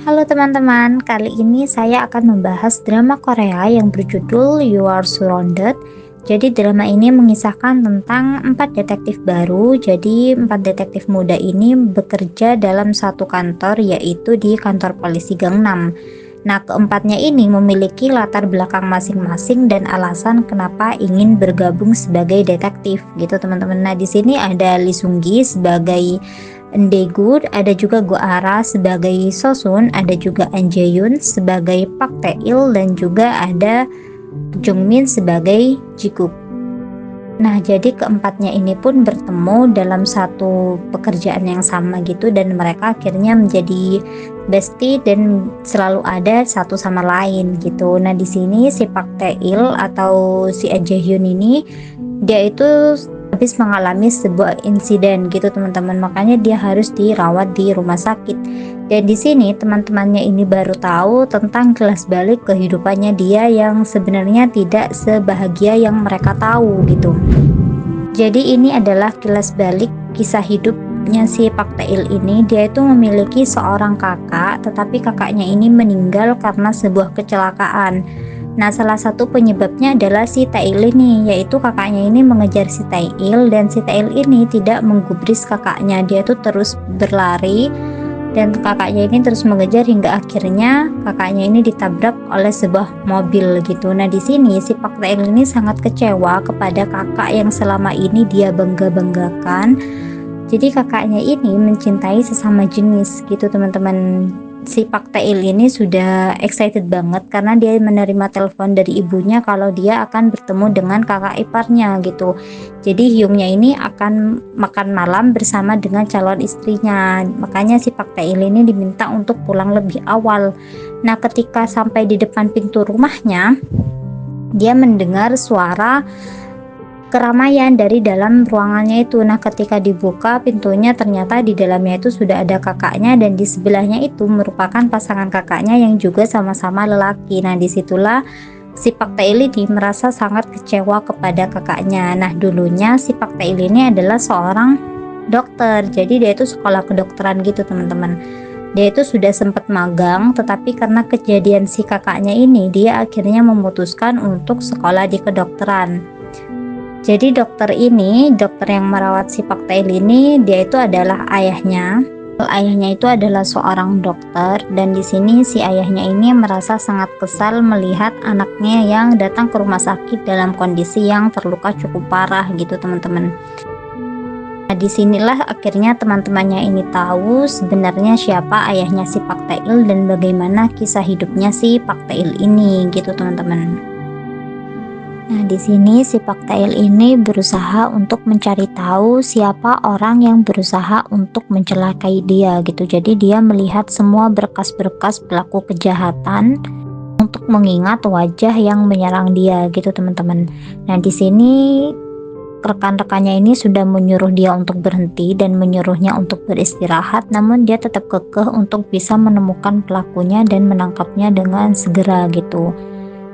Halo teman-teman, kali ini saya akan membahas drama Korea yang berjudul You Are Surrounded. Jadi drama ini mengisahkan tentang 4 detektif baru. Jadi 4 detektif muda ini bekerja dalam satu kantor, yaitu di kantor polisi Gangnam. Nah, keempatnya ini memiliki latar belakang masing-masing dan alasan kenapa ingin bergabung sebagai detektif gitu teman-teman. Nah, di sini ada Lee Sung Gi sebagai Daegu, ada juga Go Ara sebagai Sosun, ada juga An Jae Yoon sebagai Park Tae Il, dan juga ada Jung Min sebagai Jiguk. Nah, jadi keempatnya ini pun bertemu dalam satu pekerjaan yang sama gitu, dan mereka akhirnya menjadi bestie dan selalu ada satu sama lain gitu. Nah, di sini si Park Tae Il atau si An Jae Yoon ini dia itu habis mengalami sebuah insiden gitu teman-teman, makanya dia harus dirawat di rumah sakit. Dan di sini teman-temannya ini baru tahu tentang kilas balik kehidupannya dia yang sebenarnya tidak sebahagia yang mereka tahu gitu. Jadi ini adalah kilas balik kisah hidupnya si Park Tae Il ini. Dia itu memiliki seorang kakak, tetapi kakaknya ini meninggal karena sebuah kecelakaan. Nah, salah satu penyebabnya adalah si Tail ini, yaitu kakaknya ini mengejar si Tail, dan si Tail ini tidak menggubris kakaknya. Dia tuh terus berlari dan kakaknya ini terus mengejar hingga akhirnya kakaknya ini ditabrak oleh sebuah mobil gitu. Nah, di sini si Park Tail ini sangat kecewa kepada kakak yang selama ini dia bangga-banggakan. Jadi kakaknya ini mencintai sesama jenis gitu teman-teman. Si Park Tae Il ini sudah excited banget karena dia menerima telepon dari ibunya kalau dia akan bertemu dengan kakak iparnya gitu. Jadi Hyungnya ini akan makan malam bersama dengan calon istrinya. Makanya si Park Tae Il ini diminta untuk pulang lebih awal. Nah, ketika sampai di depan pintu rumahnya, dia mendengar suara keramaian dari dalam ruangannya itu. Nah, ketika dibuka pintunya, ternyata di dalamnya itu sudah ada kakaknya, dan di sebelahnya itu merupakan pasangan kakaknya yang juga sama-sama lelaki. Nah, disitulah si Park Tae Il ini merasa sangat kecewa kepada kakaknya. Nah, dulunya si Park Tae Il ini adalah seorang dokter, jadi dia itu sekolah kedokteran gitu teman-teman. Dia itu sudah sempat magang, tetapi karena kejadian si kakaknya ini, dia akhirnya memutuskan untuk sekolah di kedokteran. Jadi dokter yang merawat si Park Tae Il ini, dia itu adalah ayahnya. Ayahnya itu adalah seorang dokter, dan di sini si ayahnya ini merasa sangat kesal melihat anaknya yang datang ke rumah sakit dalam kondisi yang terluka cukup parah gitu teman-teman. Nah, disinilah akhirnya teman-temannya ini tahu sebenarnya siapa ayahnya si Park Tae Il dan bagaimana kisah hidupnya si Park Tae Il ini gitu teman-teman. Nah, di sini si Park Tae Il ini berusaha untuk mencari tahu siapa orang yang berusaha untuk mencelakai dia gitu. Jadi dia melihat semua berkas-berkas pelaku kejahatan untuk mengingat wajah yang menyerang dia gitu teman-teman. Nah, di sini rekan-rekannya ini sudah menyuruh dia untuk berhenti dan menyuruhnya untuk beristirahat, namun dia tetap kekeh untuk bisa menemukan pelakunya dan menangkapnya dengan segera gitu.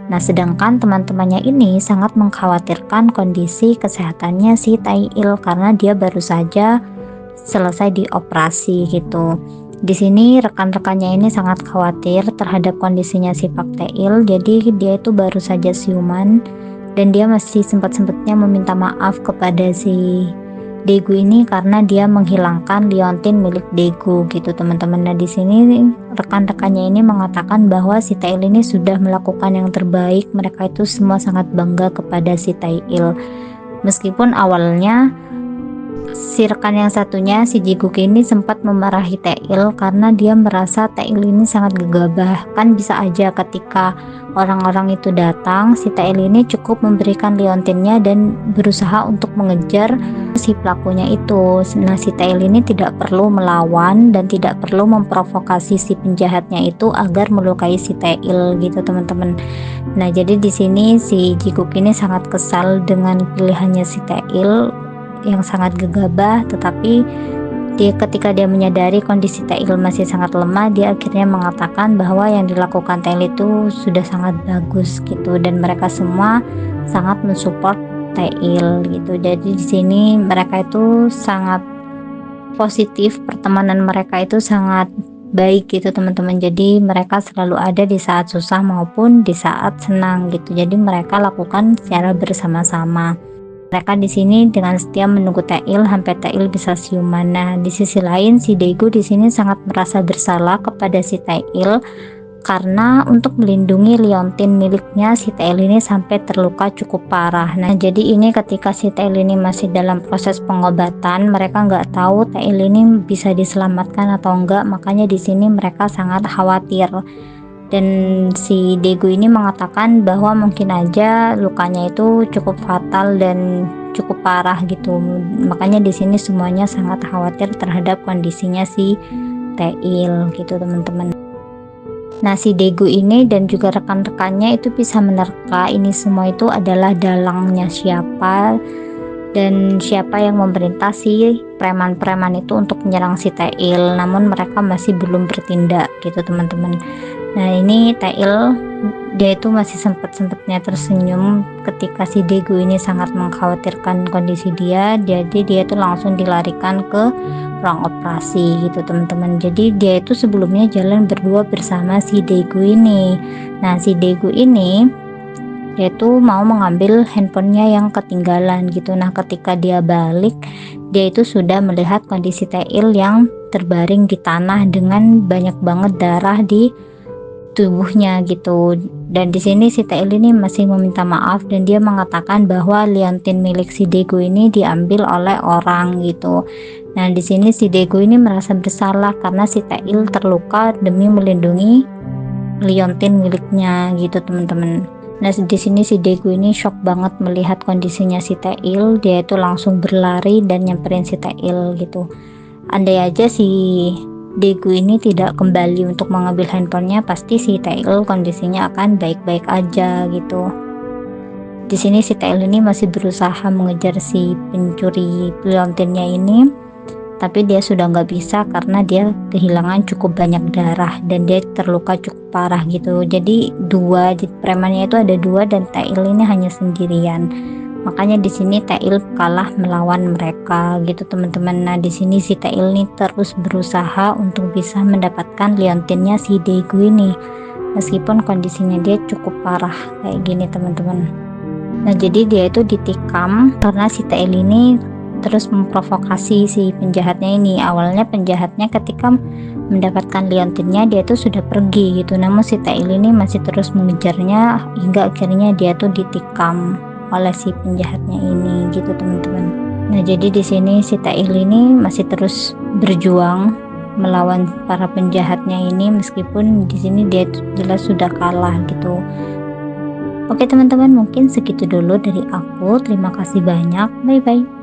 Nah, sedangkan teman-temannya ini sangat mengkhawatirkan kondisi kesehatannya si Tae Il karena dia baru saja selesai dioperasi gitu. Di sini rekan-rekannya ini sangat khawatir terhadap kondisinya si Park Tae Il, jadi dia itu baru saja siuman dan dia masih sempat-sempatnya meminta maaf kepada si Daegu ini karena dia menghilangkan liontin milik Daegu gitu teman-teman. Nah, di sini rekan-rekannya ini mengatakan bahwa si Tae Il ini sudah melakukan yang terbaik. Mereka itu semua sangat bangga kepada si Tae Il. Meskipun awalnya si rekan yang satunya, si Jiguk ini sempat memarahi Tae Il karena dia merasa Tae Il ini sangat gegabah. Kan bisa aja ketika orang-orang itu datang, si Tae Il ini cukup memberikan liontinnya dan berusaha untuk mengejar si pelakunya itu. Nah, si Tae Il ini tidak perlu melawan dan tidak perlu memprovokasi si penjahatnya itu agar melukai si Tae Il gitu teman-teman. Nah, jadi di sini si Jiguk ini sangat kesal dengan pilihannya si Tae Il yang sangat gegabah, tetapi ketika dia menyadari kondisi Tae Il masih sangat lemah, dia akhirnya mengatakan bahwa yang dilakukan Tae Il itu sudah sangat bagus gitu, dan mereka semua sangat mensupport Tae Il gitu. Jadi di sini mereka itu sangat positif, pertemanan mereka itu sangat baik gitu teman-teman. Jadi mereka selalu ada di saat susah maupun di saat senang gitu. Jadi mereka lakukan secara bersama-sama. Mereka di sini dengan setia menunggu Tail sampai Tail bisa siuman. Nah, di sisi lain si Daegu di sini sangat merasa bersalah kepada si Tail karena untuk melindungi liontin miliknya, si Tail ini sampai terluka cukup parah. Nah, jadi ini ketika si Tail ini masih dalam proses pengobatan, mereka nggak tahu Tail ini bisa diselamatkan atau enggak, makanya di sini mereka sangat khawatir. Dan si Daegu ini mengatakan bahwa mungkin aja lukanya itu cukup fatal dan cukup parah gitu. Makanya di sini semuanya sangat khawatir terhadap kondisinya si Tail gitu teman-teman. Nah, si Daegu ini dan juga rekan-rekannya itu bisa menerka ini semua itu adalah dalangnya siapa dan siapa yang memerintah si preman-preman itu untuk menyerang si Tail. Namun mereka masih belum bertindak gitu teman-teman. Nah, ini Tail dia itu masih sempat-sempatnya tersenyum ketika si Daegu ini sangat mengkhawatirkan kondisi dia. Jadi dia itu langsung dilarikan ke ruang operasi gitu teman-teman. Jadi dia itu sebelumnya jalan berdua bersama si Daegu ini. Nah, si Daegu ini dia itu mau mengambil handphonenya yang ketinggalan gitu. Nah, ketika dia balik, dia itu sudah melihat kondisi Tail yang terbaring di tanah dengan banyak banget darah di tubuhnya gitu. Dan di sini si Tail ini masih meminta maaf dan dia mengatakan bahwa liontin milik si Daegu ini diambil oleh orang gitu. Nah, di sini si Daegu ini merasa bersalah karena si Tail terluka demi melindungi liontin miliknya gitu teman-teman. Nah, di sini si Daegu ini shock banget melihat kondisinya si Tail. Dia itu langsung berlari dan nyamperin si Tail gitu. Andai aja si Daegu ini tidak kembali untuk mengambil handphonenya, pasti si Tail kondisinya akan baik-baik aja gitu. Di sini si Tail ini masih berusaha mengejar si pencuri liontinnya ini, tapi dia sudah nggak bisa karena dia kehilangan cukup banyak darah dan dia terluka cukup parah gitu. Jadi premannya itu ada dua dan Tail ini hanya sendirian. Makanya di sini Tail kalah melawan mereka gitu teman-teman. Nah, di sini si Tail ini terus berusaha untuk bisa mendapatkan liontinnya si Daegu ini, meskipun kondisinya dia cukup parah kayak gini teman-teman. Nah, jadi dia itu ditikam karena si Tail ini terus memprovokasi si penjahatnya ini. Awalnya penjahatnya ketika mendapatkan liontinnya dia itu sudah pergi gitu, namun si Tail ini masih terus mengejarnya hingga akhirnya dia tuh ditikam oleh si penjahatnya ini gitu teman-teman. Nah, jadi di sini si Tail ini masih terus berjuang melawan para penjahatnya ini meskipun di sini dia jelas sudah kalah gitu. Oke teman-teman, mungkin segitu dulu dari aku. Terima kasih banyak. Bye bye.